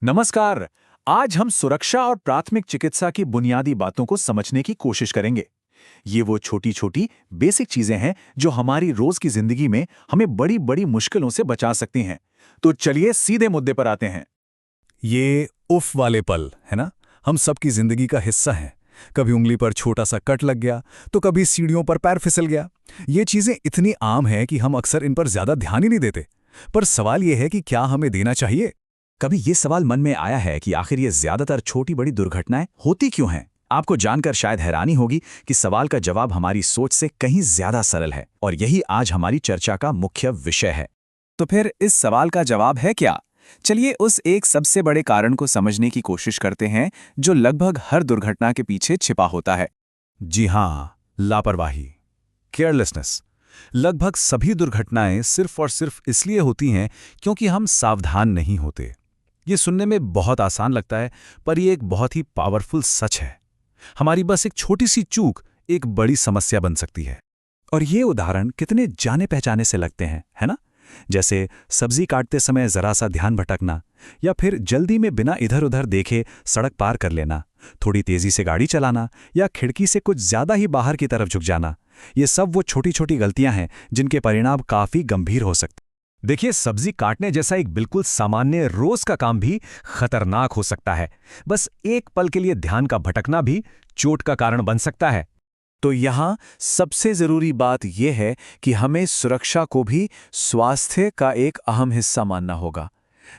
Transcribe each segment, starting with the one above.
नमस्कार। आज हम सुरक्षा और प्राथमिक चिकित्सा की बुनियादी बातों को समझने की कोशिश करेंगे। ये वो छोटी छोटी बेसिक चीजें हैं जो हमारी रोज की जिंदगी में हमें बड़ी बड़ी मुश्किलों से बचा सकती हैं। तो चलिए सीधे मुद्दे पर आते हैं। ये उफ वाले पल है ना, हम सबकी जिंदगी का हिस्सा हैं। कभी उंगली पर छोटा सा कट लग गया, तो कभी सीढ़ियों पर पैर फिसल गया। ये चीजें इतनी आम हैं कि हम अक्सर इन पर ज्यादा ध्यान ही नहीं देते। पर सवाल ये है कि क्या हमें देना चाहिए? कभी ये सवाल मन में आया है कि आखिर ये ज्यादातर छोटी बड़ी दुर्घटनाएं होती क्यों हैं? आपको जानकर शायद हैरानी होगी कि सवाल का जवाब हमारी सोच से कहीं ज्यादा सरल है, और यही आज हमारी चर्चा का मुख्य विषय है। तो फिर इस सवाल का जवाब है क्या? चलिए उस एक सबसे बड़े कारण को समझने की कोशिश करते हैं जो लगभग हर दुर्घटना के पीछे छिपा होता है। जी हाँ, लापरवाही, केयरलेसनेस। लगभग सभी दुर्घटनाएं सिर्फ और सिर्फ इसलिए होती हैं क्योंकि हम सावधान नहीं होते। ये सुनने में बहुत आसान लगता है, पर यह एक बहुत ही पावरफुल सच है। हमारी बस एक छोटी सी चूक एक बड़ी समस्या बन सकती है। और ये उदाहरण कितने जाने पहचाने से लगते हैं, है ना? जैसे सब्जी काटते समय जरा सा ध्यान भटकना, या फिर जल्दी में बिना इधर उधर देखे सड़क पार कर लेना, थोड़ी तेजी से गाड़ी चलाना, या खिड़की से कुछ ज्यादा ही बाहर की तरफ झुक जाना। ये सब वो छोटी छोटी गलतियां हैं जिनके परिणाम काफी गंभीर हो सकते। देखिए, सब्जी काटने जैसा एक बिल्कुल सामान्य रोज का काम भी खतरनाक हो सकता है। बस एक पल के लिए ध्यान का भटकना भी चोट का कारण बन सकता है। तो यहाँ सबसे जरूरी बात यह है कि हमें सुरक्षा को भी स्वास्थ्य का एक अहम हिस्सा मानना होगा।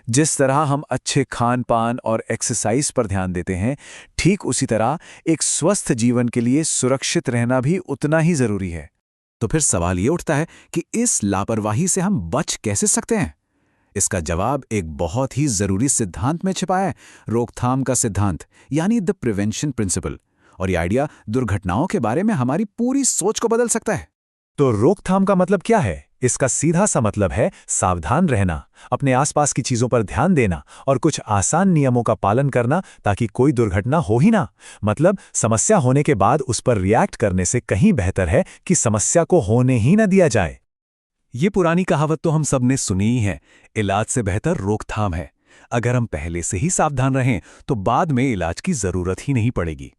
जिस तरह हम अच्छे खान पान और एक्सरसाइज पर ध्यान देते हैं, ठीक उसी तरह एक स्वस्थ जीवन के लिए सुरक्षित रहना भी उतना ही जरूरी है। तो फिर सवाल ये उठता है कि इस लापरवाही से हम बच कैसे सकते हैं? इसका जवाब एक बहुत ही जरूरी सिद्धांत में छिपा है, रोकथाम का सिद्धांत, यानी द प्रिवेंशन प्रिंसिपल। और ये आइडिया दुर्घटनाओं के बारे में हमारी पूरी सोच को बदल सकता है। तो रोकथाम का मतलब क्या है? इसका सीधा सा मतलब है सावधान रहना, अपने आसपास की चीजों पर ध्यान देना और कुछ आसान नियमों का पालन करना ताकि कोई दुर्घटना हो ही ना। मतलब समस्या होने के बाद उस पर रिएक्ट करने से कहीं बेहतर है कि समस्या को होने ही न दिया जाए। ये पुरानी कहावत तो हम सब ने सुनी ही है, इलाज से बेहतर रोकथाम है। अगर हम पहले से ही सावधान रहें तो बाद में इलाज की जरूरत ही नहीं पड़ेगी।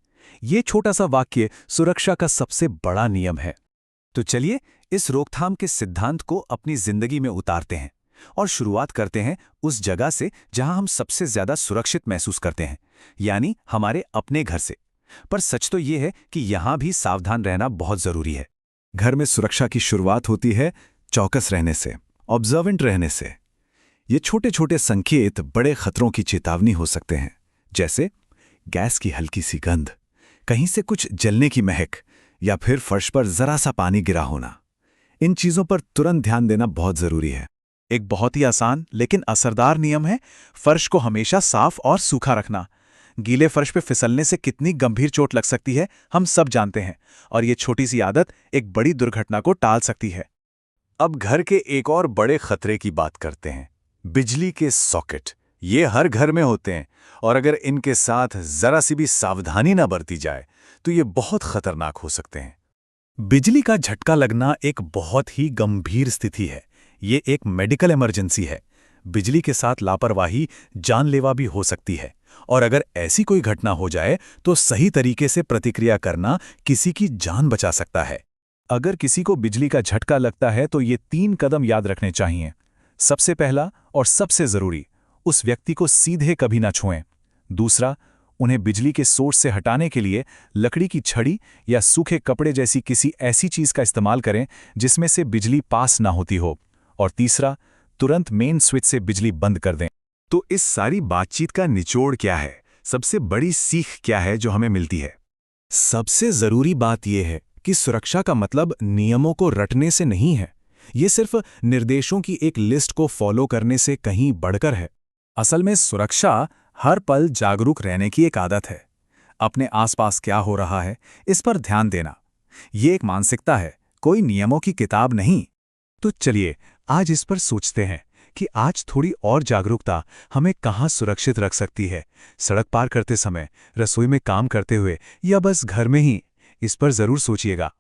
ये छोटा सा वाक्य सुरक्षा का सबसे बड़ा नियम है। तो चलिए इस रोकथाम के सिद्धांत को अपनी जिंदगी में उतारते हैं और शुरुआत करते हैं उस जगह से जहां हम सबसे ज्यादा सुरक्षित महसूस करते हैं, यानी हमारे अपने घर से। पर सच तो ये है कि यहां भी सावधान रहना बहुत जरूरी है। घर में सुरक्षा की शुरुआत होती है चौकस रहने से, ऑब्जर्वेंट रहने से। ये छोटे छोटे संकेत बड़े खतरों की चेतावनी हो सकते हैं, जैसे गैस की हल्की सी गंध, कहीं से कुछ जलने की महक, या फिर फर्श पर जरा सा पानी गिरा होना। इन चीजों पर तुरंत ध्यान देना बहुत जरूरी है। एक बहुत ही आसान लेकिन असरदार नियम है फर्श को हमेशा साफ और सूखा रखना। गीले फर्श पे फिसलने से कितनी गंभीर चोट लग सकती है हम सब जानते हैं, और ये छोटी सी आदत एक बड़ी दुर्घटना को टाल सकती है। अब घर के एक और बड़े खतरे की बात करते हैं, बिजली के सॉकेट। ये हर घर में होते हैं, और अगर इनके साथ जरा सी भी सावधानी ना बरती जाए तो ये बहुत खतरनाक हो सकते हैं। बिजली का झटका लगना एक बहुत ही गंभीर स्थिति है। ये एक मेडिकल इमरजेंसी है। बिजली के साथ लापरवाही जानलेवा भी हो सकती है, और अगर ऐसी कोई घटना हो जाए तो सही तरीके से प्रतिक्रिया करना किसी की जान बचा सकता है। अगर किसी को बिजली का झटका लगता है तो ये 3 कदम याद रखने चाहिए। सबसे पहला और सबसे जरूरी, उस व्यक्ति को सीधे कभी ना छुएं। दूसरा, उन्हें बिजली के सोर्स से हटाने के लिए लकड़ी की छड़ी या सूखे कपड़े जैसी किसी ऐसी चीज का इस्तेमाल करें जिसमें से बिजली पास ना होती हो। और तीसरा, तुरंत मेन स्विच से बिजली बंद कर दें। तो इस सारी बातचीत का निचोड़ क्या है? सबसे बड़ी सीख क्या है जो हमें मिलती है? सबसे जरूरी बात यह है कि सुरक्षा का मतलब नियमों को रटने से नहीं है। ये सिर्फ निर्देशों की एक लिस्ट को फॉलो करने से कहीं बढ़कर है। असल में सुरक्षा हर पल जागरूक रहने की एक आदत है। अपने आसपास क्या हो रहा है इस पर ध्यान देना, ये एक मानसिकता है, कोई नियमों की किताब नहीं। तो चलिए आज इस पर सोचते हैं कि आज थोड़ी और जागरूकता हमें कहाँ सुरक्षित रख सकती है। सड़क पार करते समय, रसोई में काम करते हुए, या बस घर में ही? इस पर जरूर सोचिएगा।